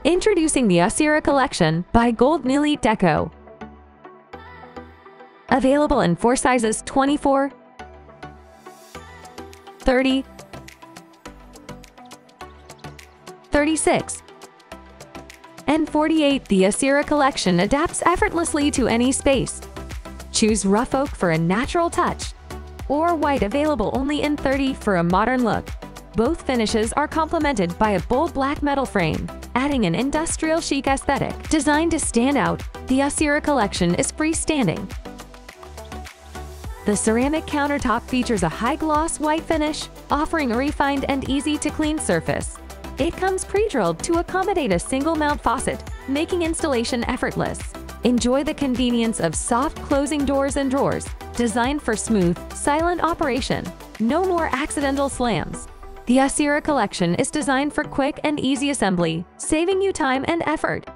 Introducing the Aciera Collection by Gold Elite Deco. Available in 4 sizes: 24, 30, 36, and 48. The Aciera Collection adapts effortlessly to any space. Choose rough oak for a natural touch, or white, available only in 30, for a modern look. Both finishes are complemented by a bold black metal frame, adding an industrial chic aesthetic. Designed to stand out, the Aciera Collection is freestanding. The ceramic countertop features a high-gloss white finish, offering a refined and easy-to-clean surface. It comes pre-drilled to accommodate a single-mount faucet, making installation effortless. Enjoy the convenience of soft closing doors and drawers, designed for smooth, silent operation. No more accidental slams. The Aciera Collection is designed for quick and easy assembly, saving you time and effort.